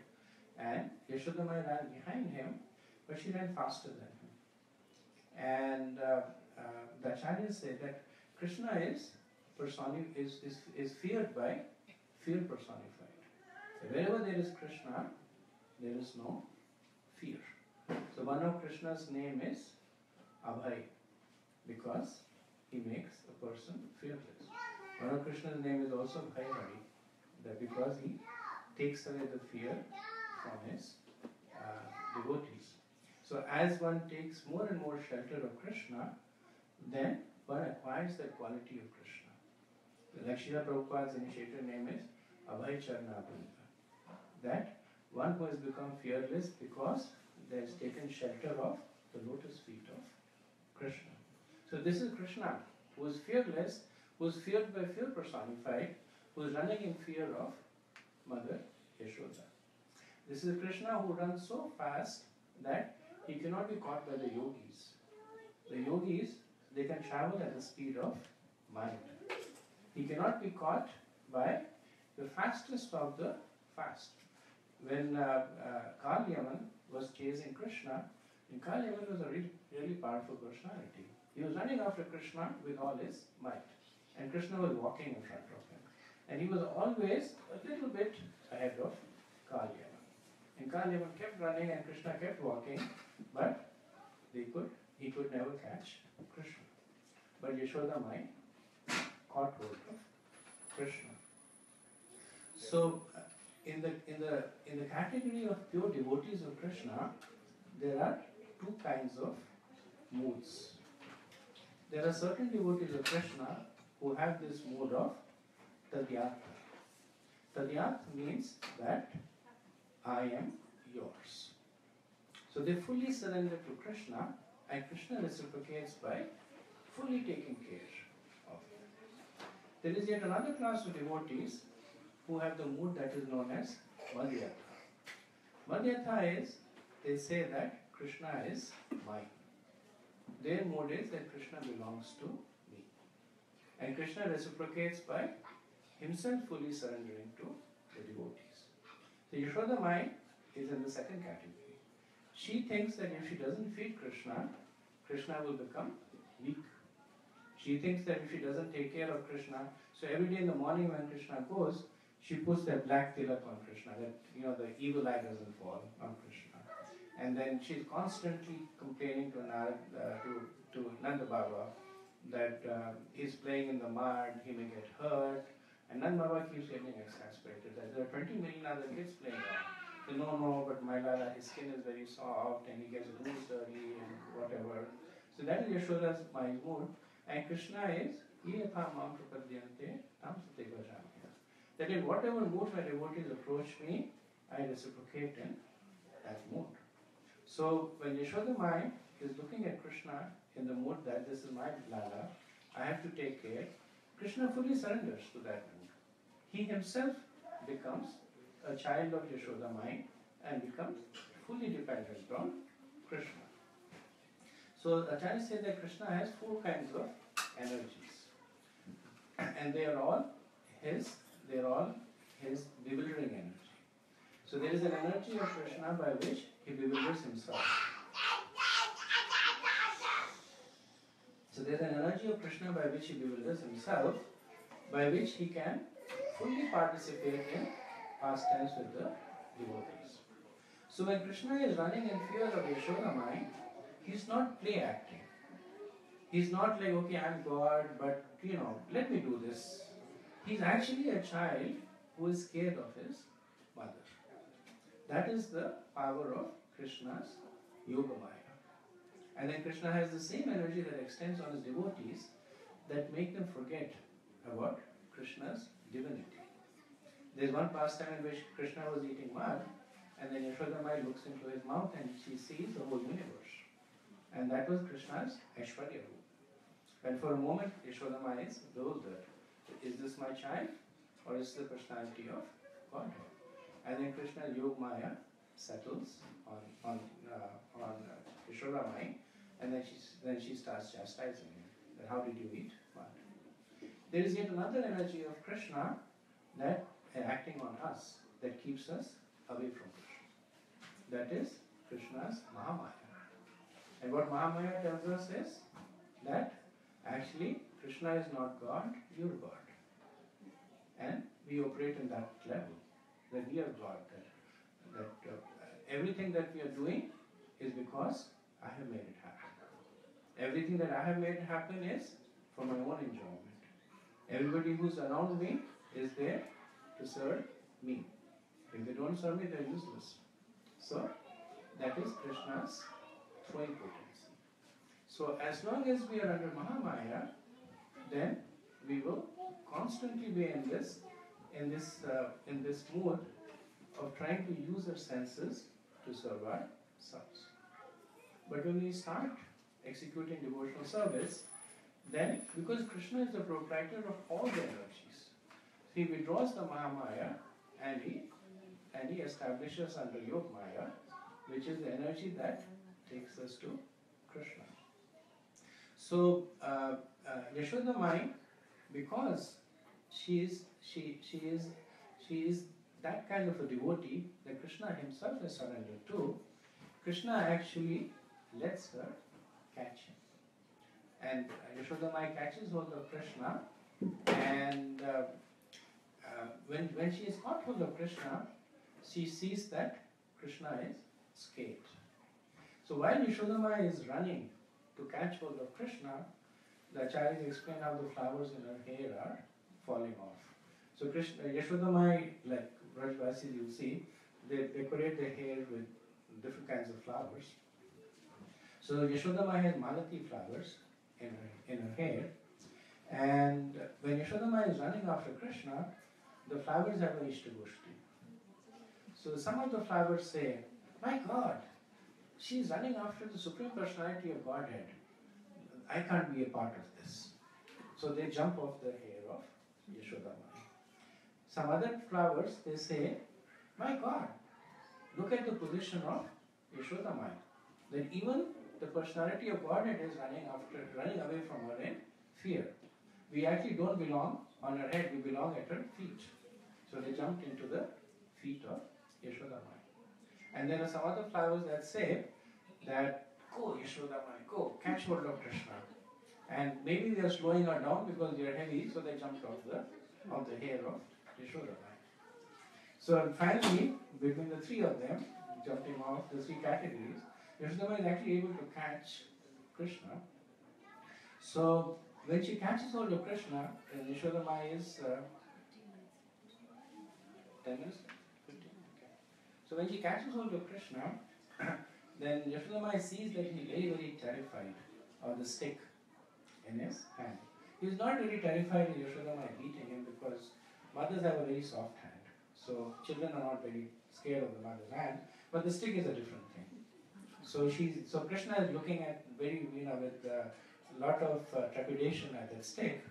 and Yashodama ran behind him, but she ran faster than him. And the acharyas say that Krishna is feared by fear personified. So wherever there is Krishna, there is no fear. So one of Krishna's name is Abhay, because he makes a person fearless. One of Krishna's name is also Bhairari, that because he takes away the fear from his devotees. So as one takes more and more shelter of Krishna, then one acquires that quality of Krishna. Like Srila Prabhupada's initiator name is Abhay Charnabandha. That one who has become fearless because they has taken shelter of the lotus feet of Krishna. So this is Krishna, who is fearless, who is feared by fear personified, who is running in fear of Mother Yashoda. This is Krishna who runs so fast that he cannot be caught by the yogis. The yogis, they can travel at the speed of mind. He cannot be caught by the fastest of the fast. When Kalyavan was chasing Krishna, and Kalyavan was a really powerful personality. He was running after Krishna with all his might. And Krishna was walking in front of him. And he was always a little bit ahead of Kalyavan. And Kalyavan kept running and Krishna kept walking, but he could never catch Krishna. But Yashodamai caught hold of Krishna. So in the category of pure devotees of Krishna, there are two kinds of moods. There are certain devotees of Krishna who have this mood of tadyat. Tadyat means that I am yours. So they fully surrender to Krishna, and Krishna reciprocates by fully taking care of them. There is yet another class of devotees who have the mood that is known as Madhyatha. Madhyatha is, they say that Krishna is mine. Their mood is that Krishna belongs to me. And Krishna reciprocates by himself fully surrendering to the devotees. So Yashodamai is in the second category. She thinks that if she doesn't feed Krishna, Krishna will become weak. She thinks that if she doesn't take care of Krishna, so every day in the morning when Krishna goes, she puts that black tilak on Krishna, that the evil eye doesn't fall on Krishna. And then she's constantly complaining to Nanda Baba that he's playing in the mud, he may get hurt. And Nanda Baba keeps getting exasperated that there are 20 million other kids playing around. So, no, but my Lala, his skin is very soft and he gets bruised early and whatever. So that is Yashoda's mind mood. And Krishna is, that in whatever mood my devotees approach me, I reciprocate in that mood. So when Yashodamai is looking at Krishna in the mood that this is my Lala, I have to take care, Krishna fully surrenders to that mood. He himself becomes a child of Yashoda mind and becomes fully dependent on Krishna. So Acharyas say that Krishna has four kinds of energies, and they are all his bewildering energy. So there is an energy of Krishna by which he bewilders himself. So there is an energy of Krishna by which he bewilders himself, by which he can fully participate in pastimes with the devotees. So when Krishna is running in fear of Yashoda mind, he's not play acting. He's not like, okay, I'm God, but let me do this. He's actually a child who is scared of his mother. That is the power of Krishna's Yoga Maya. And then Krishna has the same energy that extends on his devotees that make them forget about Krishna's divinity. There's one pastime in which Krishna was eating mud, and then Yashoda Mai looks into his mouth and she sees the whole universe. And that was Krishna's Aishwarya Roop. And for a moment, Yashoda Mai is bewildered. Is this my child, or is the personality of Godhead? And then Krishna's Yoga Maya settles on Yashoda Mai, and then she starts chastising him. That how did you eat mud? There is yet another energy of Krishna that acting on us that keeps us away from Krishna. That is Krishna's Mahamaya. And what Mahamaya tells us is that actually Krishna is not God, you are God. And we operate in that level, that we are God, that everything that we are doing is because I have made it happen. Everything that I have made happen is for my own enjoyment. Everybody who's around me is there to serve me. If they don't serve me, they're useless. So, that is Krishna's throwing potency. So, as long as we are under Mahamaya, then we will constantly be in this mood of trying to use our senses to serve ourselves. But when we start executing devotional service, then because Krishna is the proprietor of all the energies, he withdraws the Mahamaya and he establishes under Yoga Maya, which is the energy that takes us to Krishna. So Yashoda Mai, because she is that kind of a devotee that Krishna himself is surrendered to, Krishna actually lets her catch him. And Yashoda Mai catches hold of Krishna, and when she is caught hold of Krishna, she sees that Krishna is scared. So while Yashoda Mai is running to catch hold of Krishna, the Acharyas explain how the flowers in her hair are falling off. So Yashoda Mai, like Brajvasis you'll see, they decorate their hair with different kinds of flowers. So Yashoda Mai has malati flowers in her hair, and when Yashoda Mai is running after Krishna, the flowers have a Ishtagoshti. So some of the flowers say, my God, she is running after the Supreme Personality of Godhead. I can't be a part of this. So they jump off the hair of Yashoda Mai. Some other flowers, they say, my God, look at the position of Yashoda Mai. That even the personality of Godhead is running away from her in fear. We actually don't belong on her head, we belong at her feet. So they jumped into the feet of Yashoda Mai. And there are some other flowers that say that, go Yashoda Mai, go, catch hold of Krishna. And maybe they are slowing her down because they are heavy, so they jumped off the hair of Yashoda Mai. So finally, between the three of them, jumping off the three categories, Yashoda Mai is actually able to catch Krishna. So when she catches hold of Krishna, and Yashoda Mai is 10 minutes? 15? Okay. So when she catches hold of Krishna, then Yashoda Mai sees that he is very, very terrified of the stick in his hand. He is not really terrified of Yashoda Mai beating him because mothers have a very soft hand. So children are not very scared of the mother's hand, but the stick is a different thing. So Krishna is looking at very, with lot of trepidation at that stick.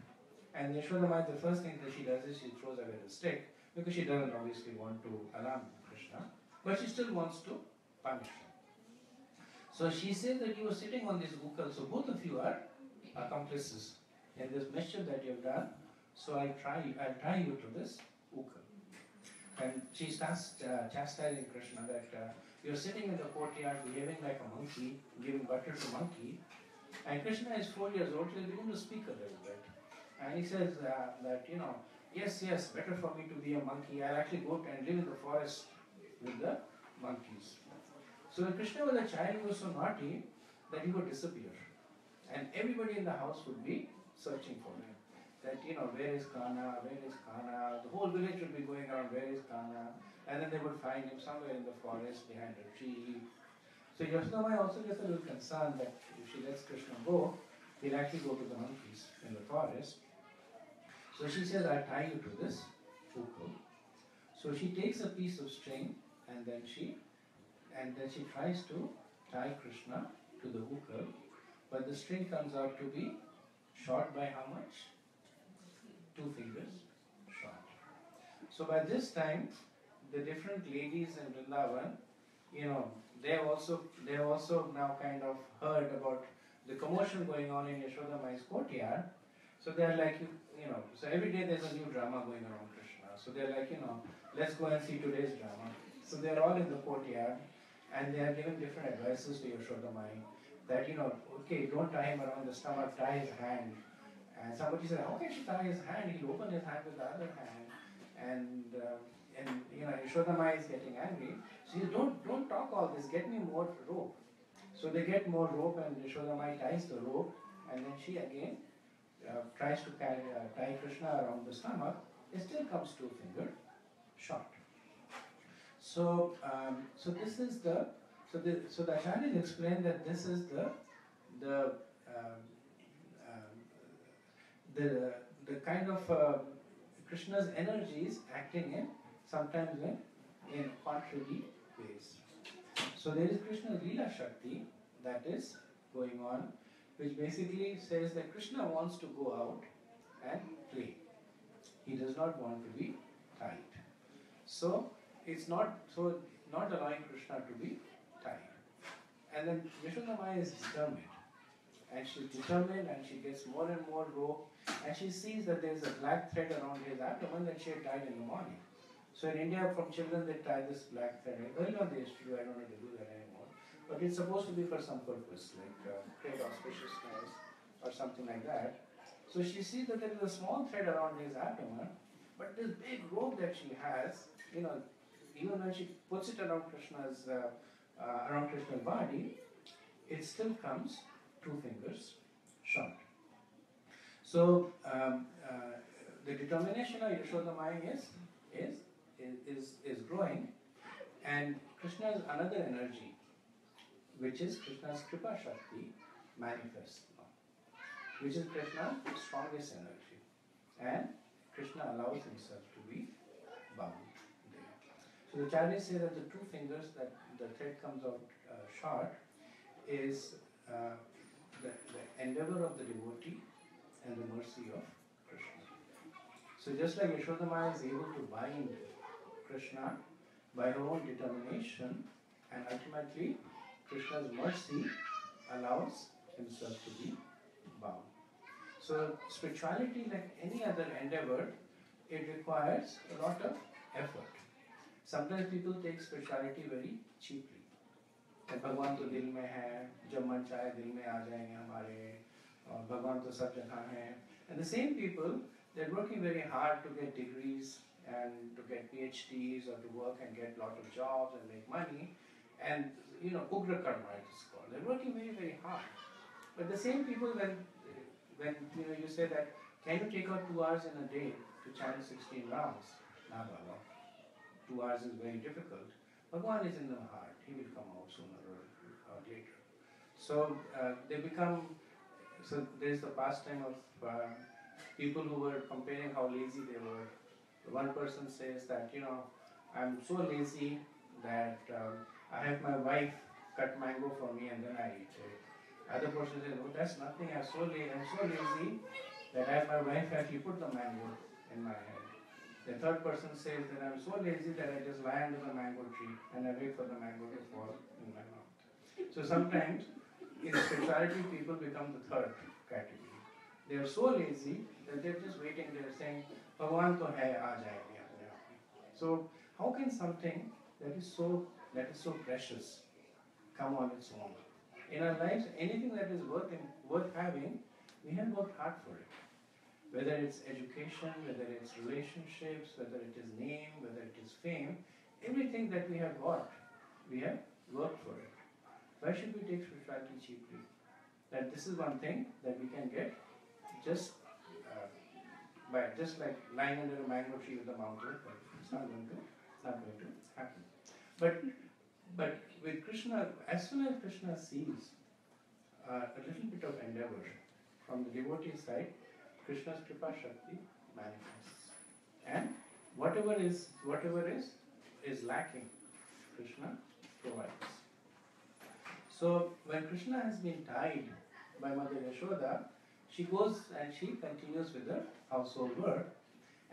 And Yashodamai, the first thing that she does is she throws away the stick because she doesn't obviously want to alarm Krishna, but she still wants to punish him. So she says that you were sitting on this ukal, so both of you are accomplices in this mischief that you've done. So I'll tie you to this ukal. And she starts chastising Krishna that you're sitting in the courtyard behaving like a monkey, giving butter to monkey. And Krishna is 4 years old, so he's beginning to speak a little bit. And he says that, yes, better for me to be a monkey. I'll actually go and live in the forest with the monkeys. So when Krishna was a child, he was so naughty that he would disappear. And everybody in the house would be searching for him. That, where is Kana, where is Kana? The whole village would be going around, where is Kana? And then they would find him somewhere in the forest behind a tree. So Yashodamai also gets a little concerned that if she lets Krishna go, he'll actually go to the monkeys in the forest. So she says, I'll tie you to this ukul. So she takes a piece of string and then she tries to tie Krishna to the ukul, but the string comes out to be short by how much? 2 fingers short. So by this time, the different ladies in Vrindavan, they have also now kind of heard about the commotion going on in Yashodamai's courtyard. So they are like, so every day there's a new drama going around Krishna. So they're like, let's go and see today's drama. So they're all in the courtyard and they are giving different advices to Yashodamai that, okay, don't tie him around the stomach, tie his hand. And somebody said, how can she tie his hand? He'll open his hand with the other hand. And Yashodamai is getting angry. She says, don't talk all this, get me more rope. So they get more rope and Yashodamai ties the rope and then she again tries to tie Krishna around the stomach. It still comes 2 finger short. So this is the Acharyas explained that this is the kind of Krishna's energies acting in sometimes in contrary ways. So there is Krishna's Leela Shakti that is going on, which basically says that Krishna wants to go out and play. He does not want to be tied. So it's not allowing Krishna to be tied. And then Yashodamai is determined. And she's determined and she gets more and more rope and she sees that there is a black thread around his abdomen that she had tied in the morning. So in India, from children, they tie this black thread. Earlier on they used to do, I don't know if they do that anymore. But it's supposed to be for some purpose, like create auspiciousness or something like that. So she sees that there is a small thread around his abdomen, but this big rope that she has, even when she puts it around Krishna's body, it still comes 2 fingers short. So the determination of Yashodamai is growing, and Krishna is another energy, which is Krishna's Kripa Shakti manifests now, which is Krishna's strongest energy, and Krishna allows himself to be bound there. So the Acharyas say that the 2 fingers that the thread comes out short is the endeavor of the devotee and the mercy of Krishna. So just like Yashodamai is able to bind Krishna by her own determination, and ultimately Krishna's mercy allows himself to be bound. So spirituality, like any other endeavor, it requires a lot of effort. Sometimes people take spirituality very cheaply. भगवान तो दिल में है, जब मन चाहे दिल में आ जाएंगे हमारे, और भगवान तो सब जगह हैं. And the same people, they're working very hard to get degrees and to get PhDs or to work and get a lot of jobs and make money. And Ugra Karma it is called. They're working very, very hard. But the same people, when you say that, can you take out 2 hours in a day to chant 16 rounds? Nah, Baba. 2 hours is very difficult. Bhagwan is in the heart. He will come out sooner or later. So they become. So there is the pastime of people who were complaining how lazy they were. One person says that I'm so lazy that I have my wife cut mango for me and then I eat it. Other person says, oh, that's nothing, I'm so lazy that as my wife actually put the mango in my head. The third person says that I'm so lazy that I just lie under the mango tree and I wait for the mango to fall in my mouth. So sometimes in spirituality people become the third category. They are so lazy that they're just waiting, they're saying, Bhagavan to hai, aa jayenge apne aap mein. So how can something that is so precious come on its own? In our lives, anything that is worth having, we have worked hard for it. Whether it's education, whether it's relationships, whether it is name, whether it is fame, everything that we have got, we have worked for it. Why should we take spirituality cheaply? That this is one thing that we can get just by just like lying under a mango tree with a mountain. It's not going to happen. But with Krishna, as soon as Krishna sees a little bit of endeavor from the devotee side, Krishna's Kripa Shakti manifests. And whatever is lacking, Krishna provides. So when Krishna has been tied by Mother Yashoda, she goes and she continues with her household work.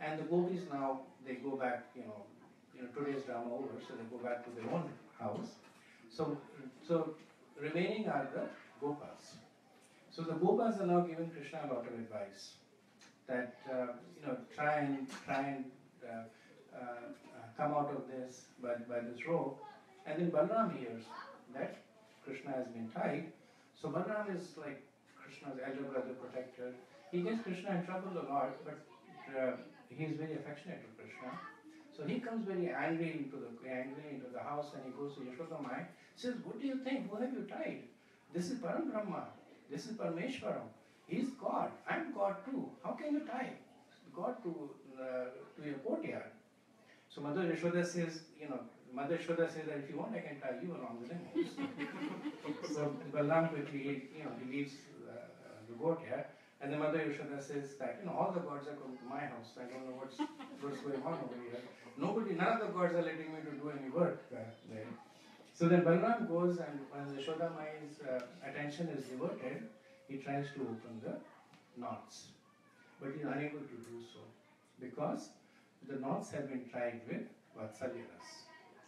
And the gopis now, they go back, today's drama over, so they go back to their own house. So remaining are the gopas. So the gopas are now giving Krishna a lot of advice that try and come out of this by this rope. And then Balram hears that Krishna has been tied. So Balram is like Krishna's elder brother protector. He gets Krishna in trouble a lot, but he is very affectionate to Krishna. So he comes very angry into the house and he goes to Yashodamai. Says, what do you think? Who have you tied? This is Param Brahma. This is Parameshwaram. He is God. I am God too. How can you tie God to your courtyard? So Mother Yashoda says, that if you want, I can tie you along with him also. So Balram quickly, he leaves the courtyard. And the Mother Yashoda says that, all the gods are coming to my house. I don't know what's going on over here. None of the gods are letting me to do any work there. So then Balram goes, and when Yashoda Mai's attention is diverted, he tries to open the knots. But he is unable to do so because the knots have been tied with Vatsalyaras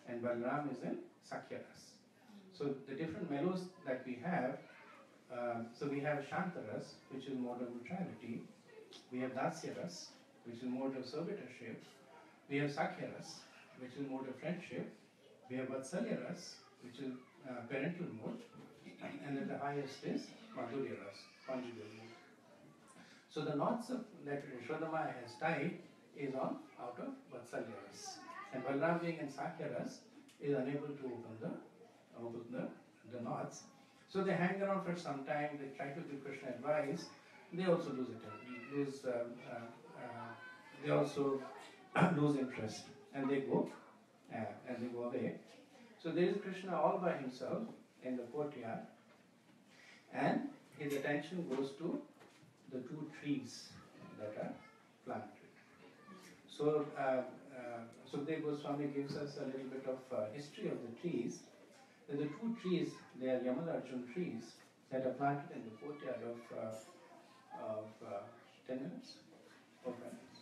and Balram is in Sakhyaras. So the different mellows that we have, so we have Shantaras, which is mode of neutrality. We have Dasyaras, which is mode of servitorship. We have Sakhyaras, which is mode of friendship. We have Vatsalyaras, which is parental mode. And then the highest is Madhuryaras, conjugal mode. So the knots that Yashodamaya has tied is out of Vatsalyaras. And Balram being in Sakhyaras is unable to open the knots. So they hang around for some time, they try to give Krishna advice, they also they also lose interest and they go away. So there is Krishna all by himself in the courtyard and his attention goes to the two trees that are planted. So Sukdev Goswami gives us a little bit of history of the trees. The two trees, they are Yamalarjun trees that are planted in the courtyard of 10 minutes? 4 minutes.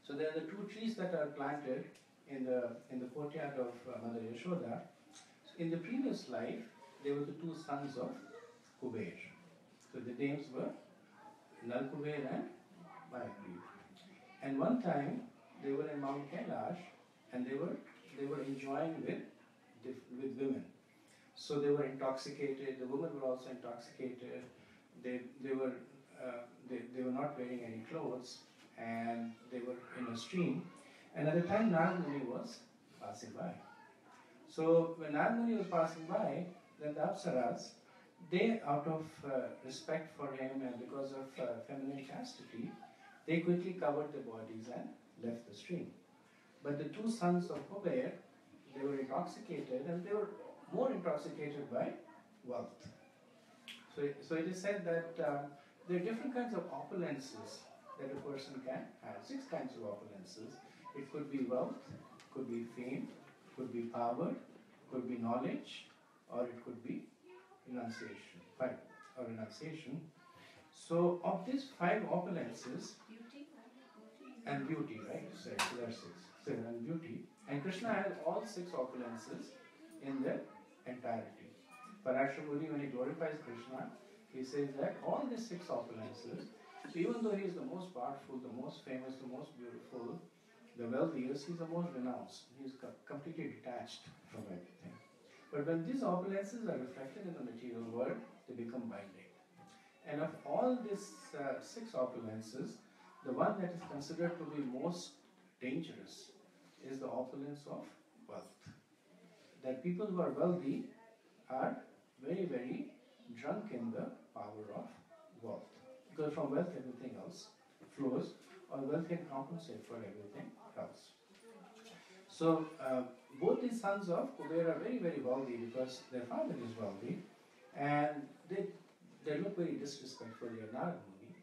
So there are the two trees that are planted in the courtyard of Mother Yashoda. In the previous life, they were the two sons of Kuber. So the names were Nalkuber and Mayagriv. And one time they were in Mount Kailash and they were enjoying with women. So they were intoxicated. The women were also intoxicated. They were not wearing any clothes, and they were in a stream. And at the time Narad Muni was passing by. So when Narad Muni was passing by, then the Apsaras, they out of respect for him and because of feminine chastity, they quickly covered their bodies and left the stream. But the two sons of Kuber, they were intoxicated and they were more intoxicated by wealth. So it is said that there are different kinds of opulences that a person can have. 6 kinds of opulences. It could be wealth, could be fame, could be power, could be knowledge, or it could be renunciation. 5 or renunciation. So of these 5 opulences, and beauty, right? So that's 6. So and beauty. And Krishna has all 6 opulences in their entirety. Parashramuni, when he glorifies Krishna, he says that all these 6 opulences, so even though he is the most powerful, the most famous, the most beautiful, the wealthiest, he is the most renounced. He is completely detached from everything. But when these opulences are reflected in the material world, they become binding. And of all these 6 opulences, the one that is considered to be most dangerous is the opulence of wealth. That people who are wealthy are very, very drunk in the power of wealth. Because from wealth everything else flows, or wealth can compensate for everything else. So both the sons of Kubera are very, very wealthy because their father is wealthy, and they look very disrespectful at Narad Muni.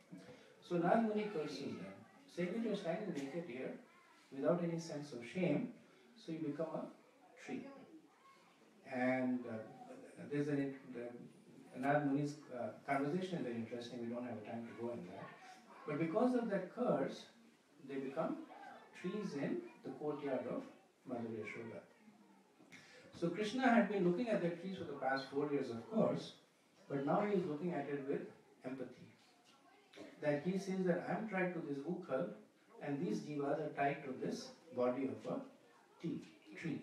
So Narad Muni curses them, saying that you are standing naked here without any sense of shame, so you become a tree. And there's Narad Muni's conversation is very interesting, we don't have time to go in that. But because of that curse, they become trees in the courtyard of Mother Yashoda. So Krishna had been looking at the trees for the past 4 years, of course, but now he is looking at it with empathy. That he says that I am tied to this ukal, and these jivas are tied to this body of a tree.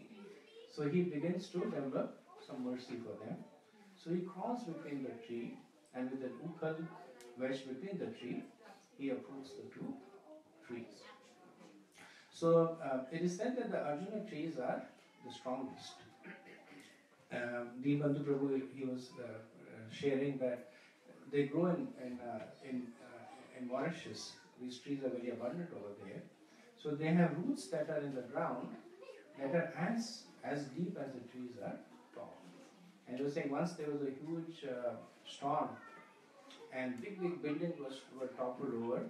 So he begins to develop some mercy for them. So he crawls between the tree, and with the ukal wedged between the tree, he uproots the 2 trees. So it is said that the Arjuna trees are the strongest. Deebandhu Prabhu, he was sharing that they grow in Mauritius. These trees are very abundant over there. So they have roots that are in the ground that are as deep as the trees are tall. And he was saying once there was a huge storm and big buildings were toppled over,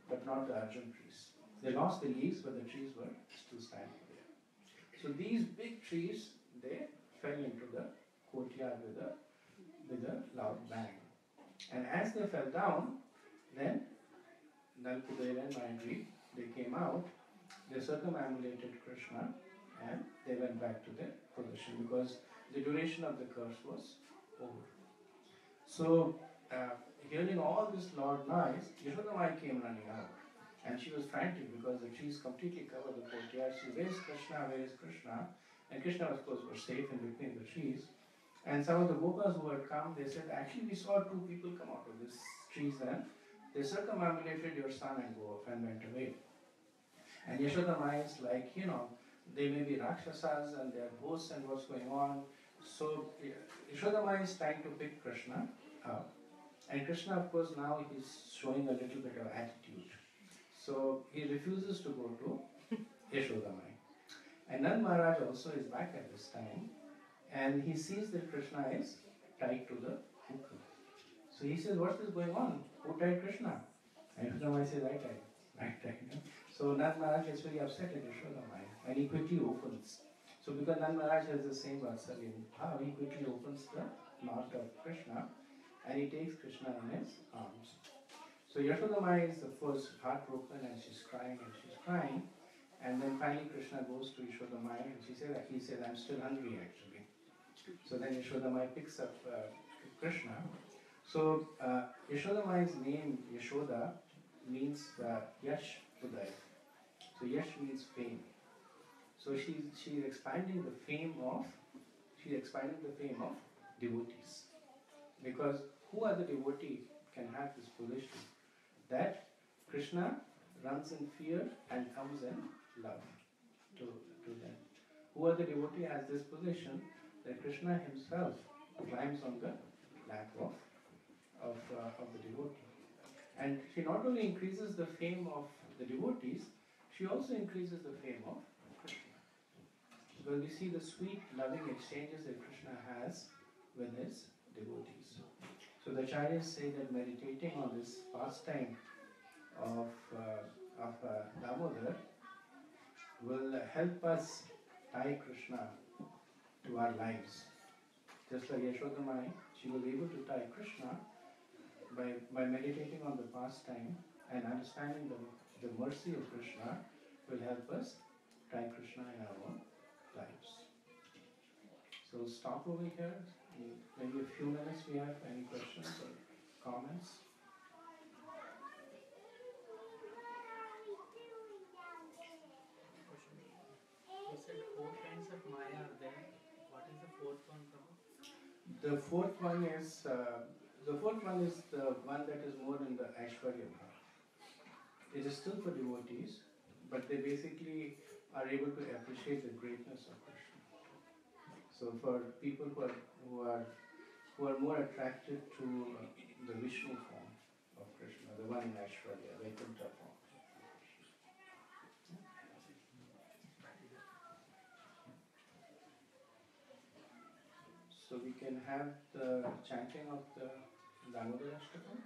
but not the Arjun trees. They lost the leaves, but the trees were still standing there. So these big trees, they fell into the courtyard with a loud bang. And as they fell down, then Nalkudeva and Mayandri, they came out, they circumambulated Krishna, and they went back to their position because the duration of the curse was over. So, hearing all this loud noise, Yashodamai came running out. And she was frantic because the trees completely covered the courtyard. She said, where is Krishna? Where is Krishna? And Krishna, of course, was safe in between the trees. And some of the Gopas who had come, they said, actually, we saw 2 people come out of these trees and they circumambulated your son and go off and went away. And Yashodamai is like, they may be Rakshasas and they are ghosts and what's going on. So Yashodamai is trying to pick Krishna up. And Krishna, of course, now he's showing a little bit of attitude. So he refuses to go to Yashodamai. And Nand Maharaj also is back at this time. And he sees that Krishna is tied to the hook. So he says, what's this going on? Who tied Krishna? And Yashodamai says, I tied. So Nand Maharaj gets very upset at Yashodamai. And he quickly opens. So because Nand Maharaj has the same Vatsalya bhav, he quickly opens the mouth of Krishna. And he takes Krishna in his arms. So Yashodamai is, of course, heartbroken and she's crying. And then finally Krishna goes to Yashodamai and he says, I'm still hungry actually. So then Yashodamai picks up Krishna. So Yashodamai's name, Yashoda, means Yash Uday. So Yash means fame. So she's expanding the fame of devotees. Because who are the devotee can have this position? That Krishna runs in fear and comes in love to them. Who are the devotee has this position that Krishna himself climbs on the lap of the devotee. And she not only increases the fame of the devotees, she also increases the fame of Krishna. Because we see the sweet, loving exchanges that Krishna has with his devotees. So the acharyas say that meditating on this pastime of Damodar will help us tie Krishna to our lives. Just like Yashodamai, she was able to tie Krishna by meditating on the past time and understanding the mercy of Krishna will help us tie Krishna in our own lives. So we'll stop over here. Maybe a few minutes we have any questions or comments. Question. You said four kinds of Maya are there. What is the fourth one, Prabhu? The fourth one is the one that is more in the Aishwarya Bhav. It is still for devotees, but they basically are able to appreciate the greatness of Krishna. So for people who are more attracted to the Vishnu form of Krishna, the one in Aishwarya, Vaikuntha form. So we can have the chanting of the Damodar Ashtakam.